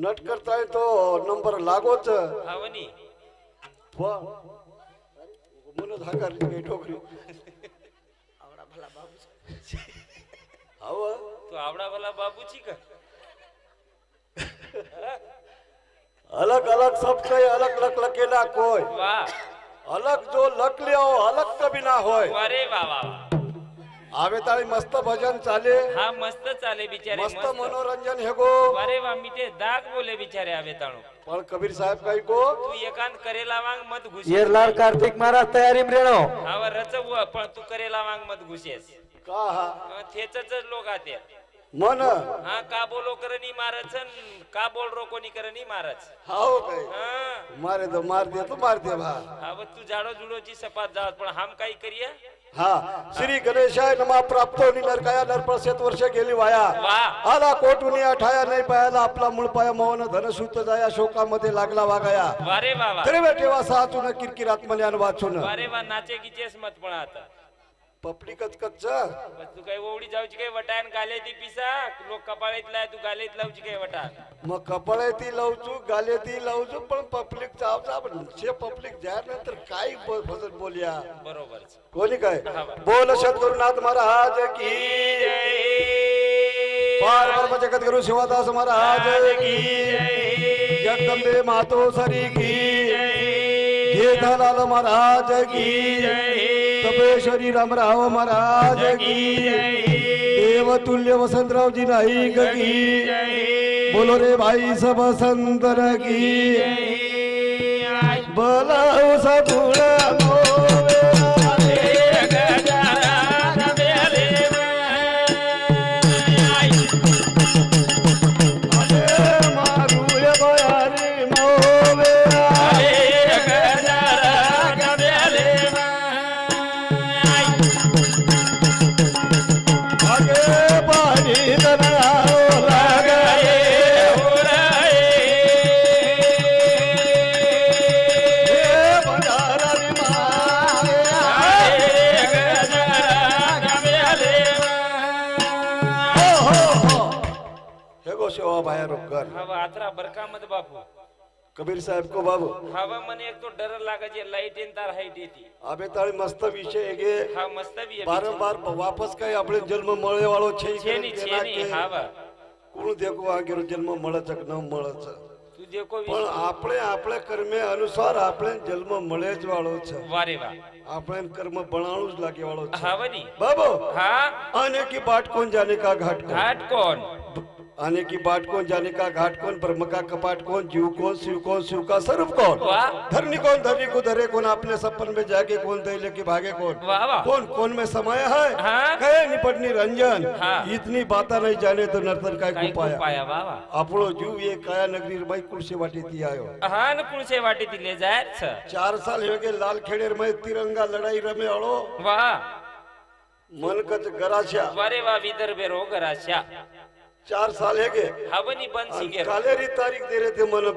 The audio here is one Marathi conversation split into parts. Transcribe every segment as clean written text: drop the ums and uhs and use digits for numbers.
नट करताय तो नंबर लागोच हावनी मन धाकार काही ठोकरी आवडा भला बाबू हव तू आवडा वाला बाबूची का अलग अलग सब कई अलग अलग लकेला कोई वाह अलग जो लक लिया हो अलग कभी ना होय अरे वाह वाह आवे ताळी मस्त भजन चाले हा मस्त चाले बिचारे मस्त मनोरंजन हे गो अरे वा मी ते दाग बोले बिचारे आवे ताणू पण कबीर साहेब काही गो तू एकांत करेला वांग मत घुसे येरलाल कार्तिक महाराज तयारी रेणो हावर रचव पण तू करेला वांग मत घुसेस का हा थेचच लोक आते मन हा का बोलो करनी मारच का बोल रो कोणी करनी मारच हाव काय हा मारे तो मार दे भा हा व तू जाडो जुडोची सपात जात पण हम काही करिया हा श्री गणेशाय नमा प्राप्तो नि नरकाया नरप्रसेत वर्ष गेली वाया वाह आला कोटुनी अठाया नाही पायाला आपला मूळ पाया मौन धनसूत जाया शोकामध्ये लागला वागाया वारे वा वा तरी ठेवा साचून किरकिर आत्मल्यान वाचून वारे वा नाचे गिचेस मत पण आता पपलिकच कच्च बस तू काही ओवडी जाऊची काही वटान गाले ती पिसा लोक कपाळीत लाय तू गालेत लावची काही वटान मग कपडे ती लावचू गाले ती लावचू पण पब्लिक चावचा पण जे पब्लिक जाहीर नंतर काय फसत बोलिया बरोबर कोणी काय बोल सद्गुरुनाथ महाराज की पार ब्रह्म जगद्गुरु शिवदास महाराज की जगदंबे मातो सरी की जेठालाल महाराज की तपेश्वरी रामराव महाराज की देवतुल्य वसंतरावजी नाईक की बोलो रे भाई सब संतर की बोलाओ सगुण बापू कबीर साहेब को बाबू हवा मने एक तो डर लागा जे लाईट इन तार हाईट येती आबे ताळी मस्त विषय गे हा मस्त भी बारंबार वापस काय આપણે જન્મ મળે વાળો છે छेनी हावा કોણ દેખો આ ગેરો જન્મ મળે છે કે ન મળે છે तू देखो પણ આપણે કર્મે અનુસાર આપણે જન્મ મળે જ વાળો છે वारे वा આપણે કર્મ બનાણું જ લાગે વાળો છે हावनी बाबू हाँ आने की बाट कौन जाने का घाट कौन घाट कौन आने की बाट कौन जाने का घाट कौन ब्रह्म का कपाट कौन जीव कौन शिव का स्वरूप कौन वाह धरनी कौन धरनी को धरे कौन अपने सपन में जाके कौन दे लेके भागे कौन वाह वाह कौन कौन में समाया है हाँ कहे निपटनी रंजन हाँ इतनी बाता नहीं जाने तो नर्तन काय को पाया पाया वाह वाह આપણો જીવ એ કાયા નગરી બાઈ કુળસે વાટીથી આવ્યો હા ને કુળસે વાટીથી ले जाय छ 4 साल हो गए लाल खेड़ेर में तिरंगा लड़ाई रमे हळो वाह मनकच गराशा वारे वाह विदर्भे रो गराशा 4 साल है गए हवनी बंसी के कालेरी तारीख दे रहे थे मन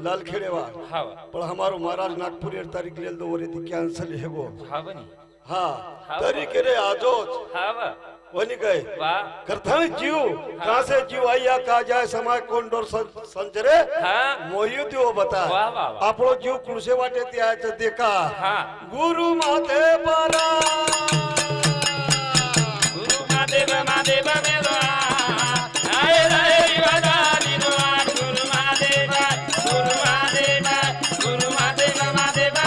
लाल खेड़ेवा हाँ पर हमारो महाराज नागपुर तारीख ले दो रे थी कैंसिल है वो हवनी हाँ तारीख रे आजोज हाव वनी गए वाह करता जीव कहां से जीव आया का जाए समय कौन डोर संचरे हाँ मोयु दियो बता वाह वाह आपलो जीव कुळसे वाटे ते आय ते देखा हाँ गुरु माते परा गुरु महादेव मेलो आय रे विवादा दिनो गुरु महादेव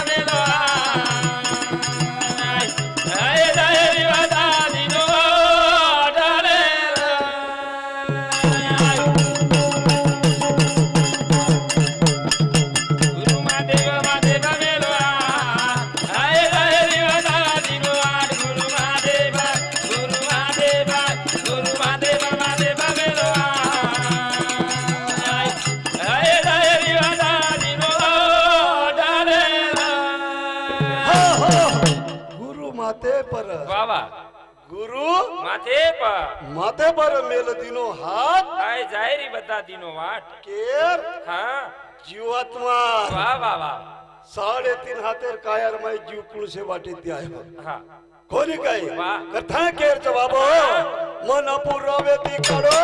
मेलो आय रे विवादा दिनो डाले गुरु महादेव मेलो आय रे विवादा दिनो गुरु महादेव मेलो आय रे विवादा दिनो डाले गुरु माते पर बाबा गुरु माथे पर मेल दिनो हाथ आय जायरी बता दिनो वाट केर हाँ जीवात्मा वाह वाह वाह 3.5 हातेर कायर मै जीव कुळसे वाटे ते आयो हाँ कोणी काय वाह कथा केर जवाब मन पुरावे ती करो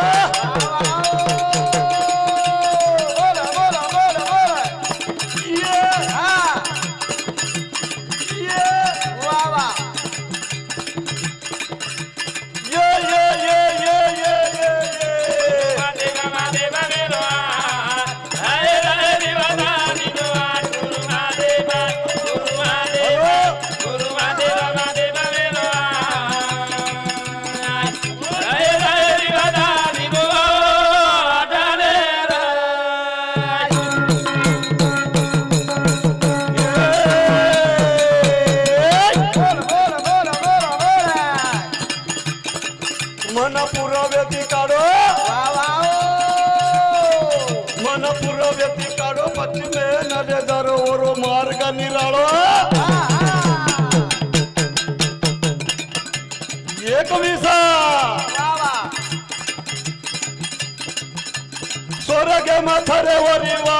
थरे वरिवा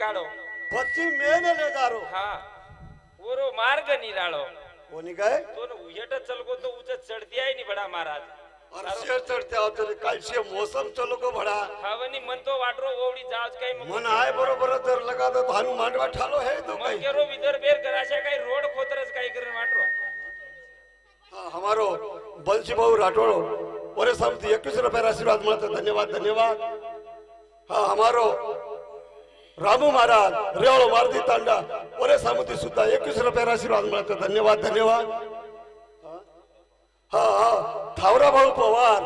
કાઢો પશ્ચિમ મેને લે જારો હા ઓરો માર્ગ નિરાળો કોની ગए તો ઉયટ ચલકો તો ઉચ ચડતી આઈ ની બડા મહારાજ और शेर चढ़ते आओ तो कैसे मौसम चलो को बड़ा हवनी मन तो वाटरो ओवडी जाज कई मन आए बरोबर दर लगा दो भानु मांडवा ठालो है तो मन कई केरो विदर बेर कराशे कई रोड खोतरस कई करन वाटरो हां हमारो बंसी बाबू राठोड़ ओरे समती 21 रुपया आशीर्वाद મળતો धन्यवाद धन्यवाद हां हमारो रामू महाराज रेवळ वारदी तांडा ओरे सामुती सुद्धा 21 रुपया आशीर्वाद મળતો धन्यवाद धन्यवाद हां हां थावरा भाऊ पवार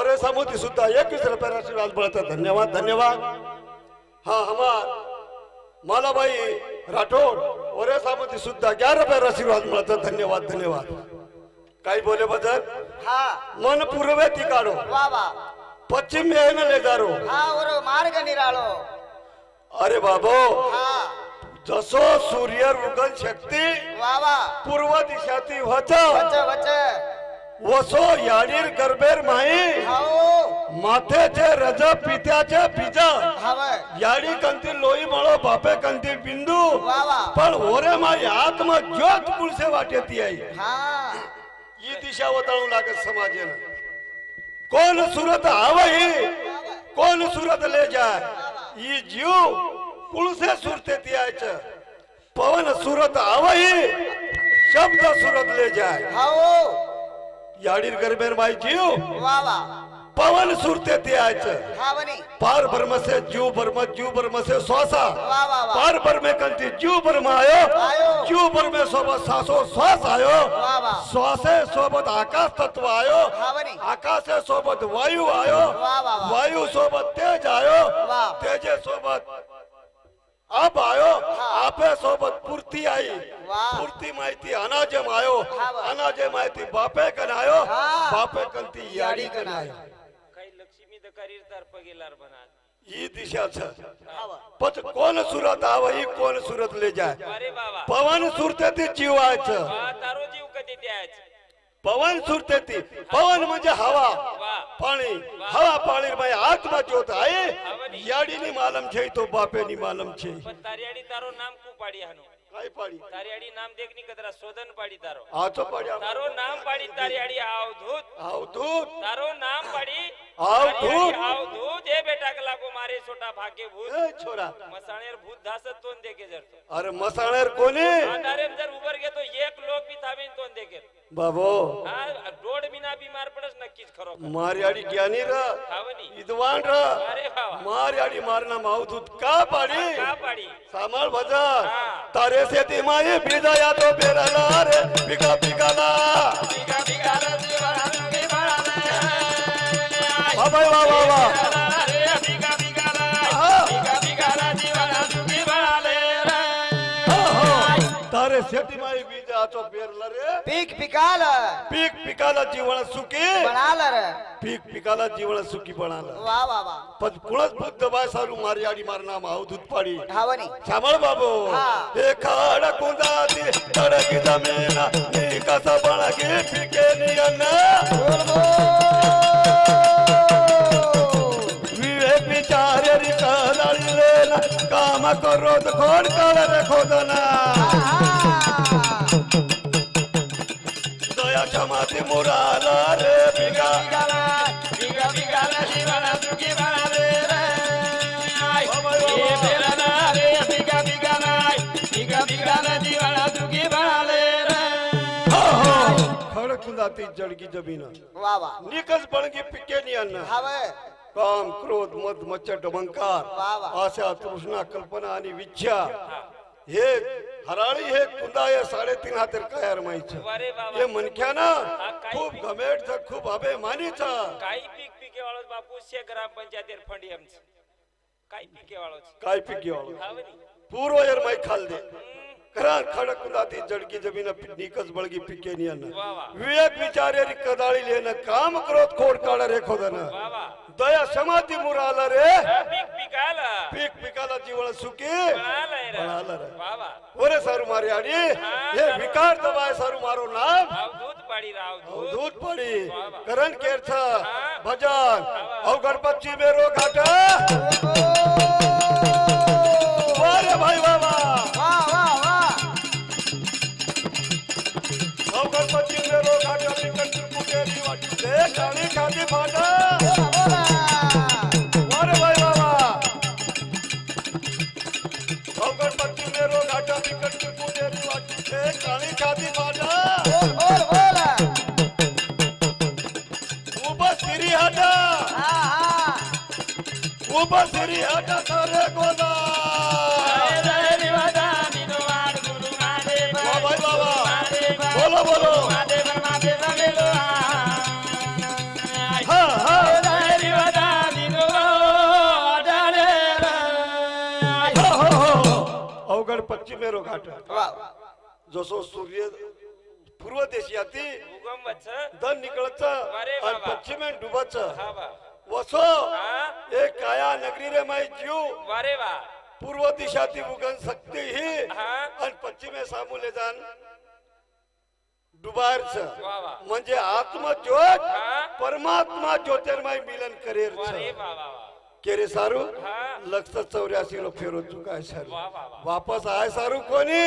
ओरे सामुती सुद्धा 21 रुपया आशीर्वाद મળતો धन्यवाद धन्यवाद हां हमार मालाबाई राठोड ओरे सामुती सुद्धा 11 रुपया आशीर्वाद મળતો धन्यवाद धन्यवाद काय बोले बदल हाँ मन पूर्वे ती काढो वाह वाह पश्चिम में ले जारो हाँ और मार्ग निराळो अरे बाबो हाँ जसो सूर्य उगल शक्ती वाह वाह पूर्व दिशाती वच वच वच वसो याडीर गरबेर माई हाओ माथेचे रज पित्याचे बीज हवे याडी कंती लोई मळो बापे कंती बिंदू वाह वाह पण ओरे माई आत्मा ज्योत पुलसे वाटेती आई हाँ ही दिशा वताळू लागत समाजेन कोण सुरत आवही कोण सुरत ले जाय ही जीव पुलसे सुरते तियाच पवन सुरत आवही शब्द सुरत ले जाय हाओ याडीर गरबेर माई जीव वाह वाह पवन सुरते तियाच हाँ बनी पार ब्रह्म से जीव ब्रह्म से श्वासा वाह वाह वाह पार ब्रह्मे कंती जीव ब्रह्म आयो आयो जीव ब्रह्मे सोबत सासो श्वास आयो वाह वाह श्वासे सोबत आकाश तत्व आयो हाँ बनी आकाशे सोबत वायू आयो वाह वाह वाह वायू सोबत तेज आयो वाह तेजे सोबत आप आयो हाँ। आपे सोबत पूर्ति आई वाह पूर्ति माहिती अनाजे आयो हाँ वाह। अनाजे माहिती बापे कन आयो हाँ। बापे कंती याडी कन आयो कई लक्ष्मी दकारीर तार पगेलार बना ही दिशा छ हाँ वाह पच कोण सुरत आवे ही कोण सुरत ले जाय अरे बाबा पवन सुरते ती जीवाच वा तारो जीव कधी द्याच पवन सुरते ती पवन म्हणजे हवा वाह पाणी हवा पाणी में आत्मा ज्योत आहे हवनी. याडी नी मालम छे तो बापे नी मालम छे पण तारियाडी तारो नाम कु पाडी हानो काय पाडी तारियाडी नाम देखनी कदरा शोधन पाडी तारो आचो पाड्या तारो नाम पाडी तारियाडी आवधूत आव दूत तारो नाम पाडी आवधूत. आवधूत हे बेटा कला को मारे छोटा भागे भूत ए छोरा मसाणेर भूत धासत तोन देके जरतो अरे मसाणेर कोणी आधारेम जर उबर गे तो एक लोक बी थाबीन तोन देके बाबो हा डोड बिना बीमार पडस नक्कीच खरो मार्याडी ज्ञानी र हावनी विद्वान र अरे बाबा मार्याडी मारना मावधूत का पाडी का पाडी सामाळ भजन हा. तारे से ती माई बिजाया तो बेरला रे पिका पिकाला बिगा बिगा जीवना तुगे बाळा बाबा वा वा वा रे बिगा बिगा हा. बिगा बिगा जीवना तुगे बाळा तारे सेठी माई बीज आचो पेरला रे पीक पिकाल पीक पिकाला जीवन सुखी बनाल रे पीक पिकाला जीवन सुखी बनाला वाह वाह वाह पण कुणच बुद्ध बाय सारू मारी आडी मारना अवधूत पाडी हावनी श्यामळ बाबू हा. हे खाड कुंदाती तडकी जमेना मी कसा बळगी पिके नियन विवेक विचारे रि कळले काम करोत खोड कळ रे खोदना दया क्षमाती मुराला रे बिगा बिगा बिगा जीवना तुगे बाळा रे बिगा बिगा बिगा बिगा जीवना तुगे बाळा खड कुंदाती जडगी जमीन वाह वाह निकस बळगी पिके नियन हावे काम क्रोध मद मच्छ डबंकार वा वा. आशा तृष्णा कल्पना आणि विच्छा हे हराळी हे कुंदा हे 3.5 हातेर काय रमायचं वारे बाबा हे मनख्यानं काय खूप गमेट खूप अभिमानीच काही पीक वाळोच बापू शे ग्रामपंचायतीर फंडी आमचं काही पीके वाळोच काय पिकी वाळू हा बरी. पूर्व यरमाई खाल दे करा खडक कुंदाती जडकी जमीन निकस बळगी पिके नियन वा वा विवेक विचारे कदाळी लेन काम क्रोध खोड काढ रे खोदन वा वा दया समाधी मुराला रे हा, पीक आला पीक पिकाला जीवन सुखी आलाय रे आला रे. वा वा ओरे सारू मारी आडी हे विकार दबाय सारू मारो नाम राव दूध पाडी राव दूध दूध पडी वा वा. करण केरथ भजन औ गणपती मेरो घाट वारे भाई बाबा वा वा वा. औ गणपती मेरो घाट निकट कुटेरी वाटते काळी खादी फाटा बोला बोला. वारे भाई बाबा औ गणपती मेरो घाट निकट कुटेरी वाटते काळी खादी फाटा बोल बोल बोला. उभा सिरी हाटा हा हा. उभा सिरी हाटा सारे गोदा वा भाई बाबा बोलो बोलो हा हा अवघड पश्चिमेरो घाट वा. जसो सूर्य पूर्व देशी आती उगम वच दन निकळच अरे आणि बाबा. पश्चिमे डुबच हा वा वसो हा एक काया नगरी रे माई जीव वारे वा पूर्व दिशाती उगन सकते ही हा आणि पश्चिमे सामूले जाण डुबारच वा वा म्हणजे आत्मज्योत हा परमात्मा ज्योतिर्मय मिलन करेर वारे वा वा वा केरे सारू हा लक्ष 84 लो फेरो चुकाय सारू वा वा वा वापस आय सारू कोणी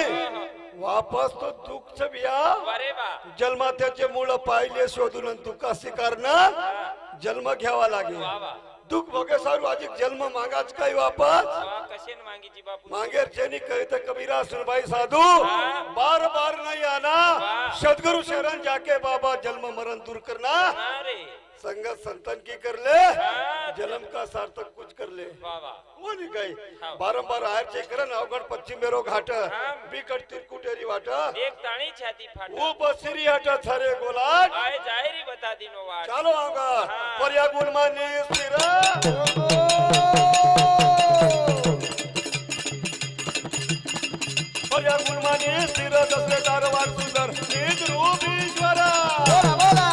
वापस तो दुःख बिया वारे वा जन्मात्याचे मूळ पाहिले शोधून आणि दुःखा स्वीकारणं जन्म घ्यावा लागे वा वा दुःख बघे सारू अधिक जन्म मागाच काही वापस वा कशेन मागीची बापू मांगेर जेनी कहते कबीरा सुनबाई साधू हाँ। बार बार नहीं आना वाह। सदगुरु शरण जाके बाबा जन्म मरण दूर करना अरे संगत संतन की कर ले हाँ। जन्म का सार्थक कुछ कर ले वा वा वो नहीं गई हाँ। बारंबार आयर चेकरन अवगढ़ पश्चिम मेरो घाट हाँ। बिकट तिरकुटेरी वाट एक ताणी छाती फाटा वो बसिरी हट थरे गोलाट आए जाहिरी बता दिनो वाट चालो आगा हाँ। पर्या गुणमानी स्थिरा पर्या गुणमानी स्थिर दसरे दारवार सुंदर निज रूप ईश्वरा बोला बोला.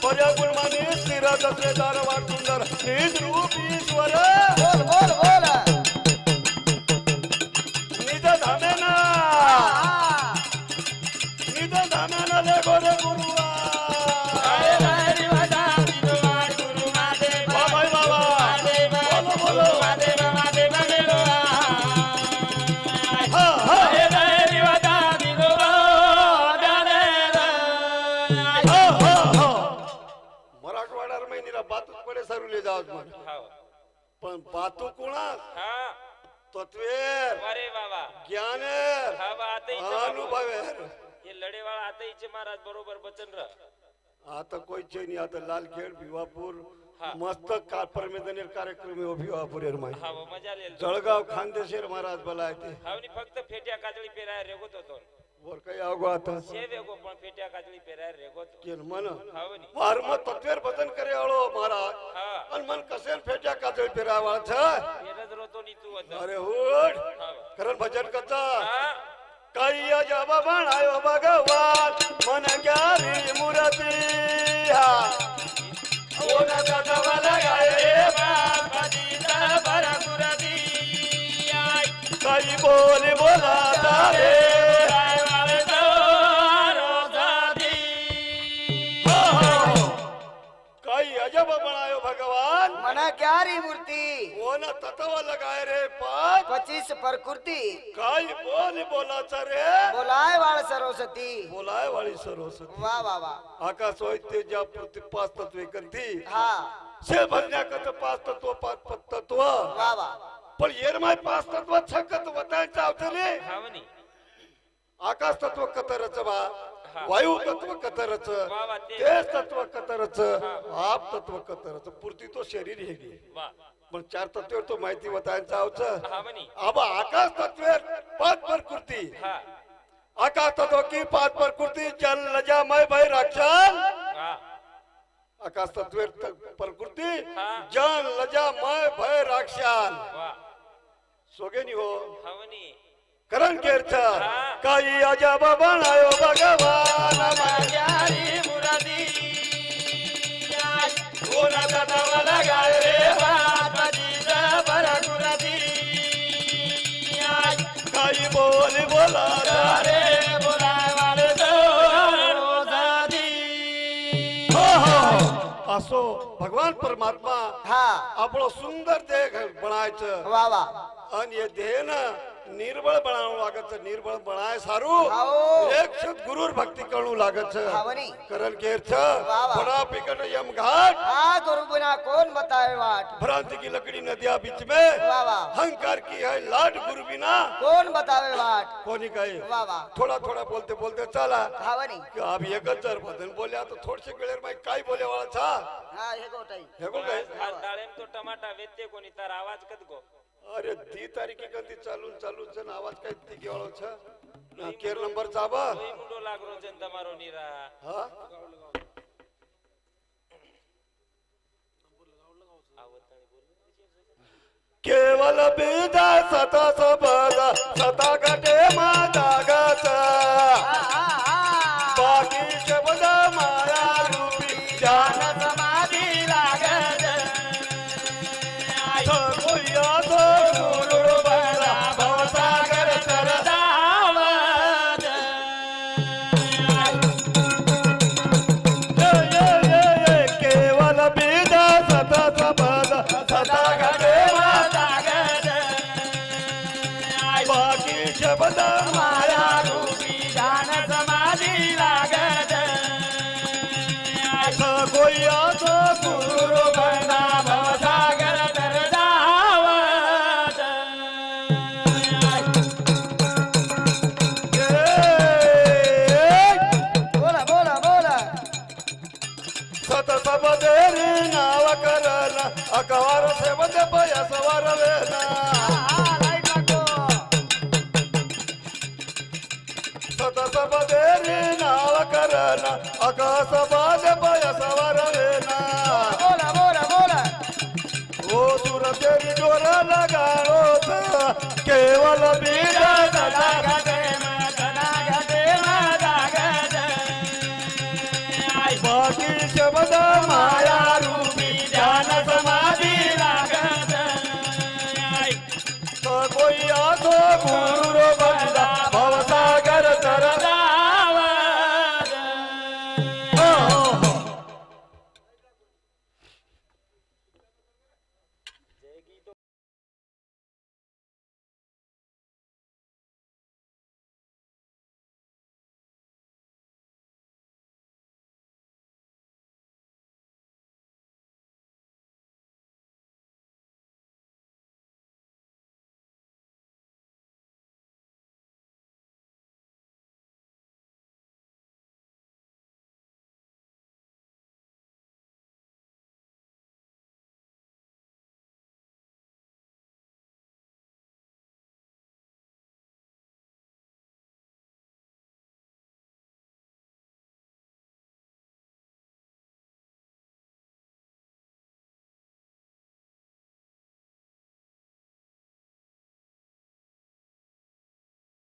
पर्या गुणमानी स्थिर दसरे दारवार सुंदर निज रूप ईश्वर बोल बोल बोला. निज धामेना हा. निज धामेना ले गोरे गुरुआ वा भाई बाबा बोलो बोलो हा हा मराठवाड्यावर महिनीला बातूक पडे सरुले जावत म्हण हाव पण बातू कोणास हा तत्वेर अरे बाबा ज्ञानेर हा बा आता इथे बाबू. अनुभवेर हे लढेवाळा आता इचे महाराज बरोबर बचन र आता कोई चैनी आता लालखेड भिवापूर हा. मस्त का परमेदनेर कार्यक्रम हो भिवापूर माई हा व मजा लेल जळगाव खानदेशेर महाराज बोलाय ते हावनी फक्त फेट्या काजळी पेराय रेगोत होतो वर काही अवघो आता शे वेगो पण फेट्या काजळी पेराय रेगोत केन मन हावनी मारम तत्वेर बदन करे अळो महाराज हा आणि मन कसेन फेट्या काजळ पेरा वाळछ येनच रोतो नी तू होत अरे हुड हाव करण भजन कचा हा काही अजब बनायो भगवान मन ग्यारी मूर्ती हा ओ नका दवाला गाय रे काही बोल बोला रे काही अजब बनायो भगवान मना क्यारी मूर्ति ओ न तत्व लगाए रे पाच 25 प्रकृति काही बोल बोलाचा रे बोलाय वाळ सरस्वती. बोलाय वाली सरस्वती वा वा वा. आकाश होय ते ज्या प्रति पाच तत्वे करती हा से भरण्या कत पाच तत्व पाच तत्व वा वा. पण येरमाय पाच तत्व छकत वतायचं आवतले हावनी आकाश तत्व कत रचवा वायू तत्व कतरच वा वा ते तेच तत्व कतरच आप तत्व कतरच पुरती तो शरीर हे गे वा पण चार तत्व तो माहिती होता आवचं हा म्हणी आबा आकाश तत्व पाच प्रकृती हा आकाश तत्व की पाच प्रकृती जल लजा मय भय राक्षण हा आकाश तत्व प्रकृती हा. जल लजा मय भय राक्षण वा सोगेनी हो हा म्हणी करण केर्थ काही अजब बनायो भगवान माझ्यारी मुरादी कोणाचा नाव लगाय रे बापाजीचा प्रकृती काही बोल बोला रे बोलावाले असो भगवान परमात्मा हा आपलं सुंदर देह बनायचं वा वा आणि हे देह ना निर्बळ बनावं लागत निर्बळ बनाय सारू हाओ. एक सद्गुरुर भक्ती करू लागत हावनी. करण केर्थ वा. बड़ा पिकट यम घाट हा गुरु बिना कौन बताए वाट भ्रांति की लकड़ी नदिया बीच में वा वा हंकार की है लाट गुरु बिना कौन बतावे वाट कोणी कहे वा वा थोड़ा थोड़ा बोलते बोलते चला हावनी कि अब एकच जर बदन बोल्या तो थोडसे वेळेर माई काय बोले वाला था हा हे गोटाई हे को काय हा डाळिंब तो टमाटा वेचते कोणी तर आवाज कद गो अरे दी तारीखी कधी चालून चालून जन आवाज काय ती घेवाळो छ केर नंबर जाबा तोय मुंडो लागरो जन तमारो नीरा हा केवल बीजा सता सबदा सता गटे माता गत बाकी शब्द माया रूपी जान समाधी लागत कोई आतो गुरु बला भवसागर तरदावत केवल बीजा सता सबदा सता गटे बाकी शब्द माया रूपी जान समाधी लागत कोई आतो गुरु बना भवसागर तरदावत बोला बोला बोला सत सबदेरी नाव करन अकवार से बद पयसवार वेना लाईट लागो सत सबदेरी नाव करन अकसब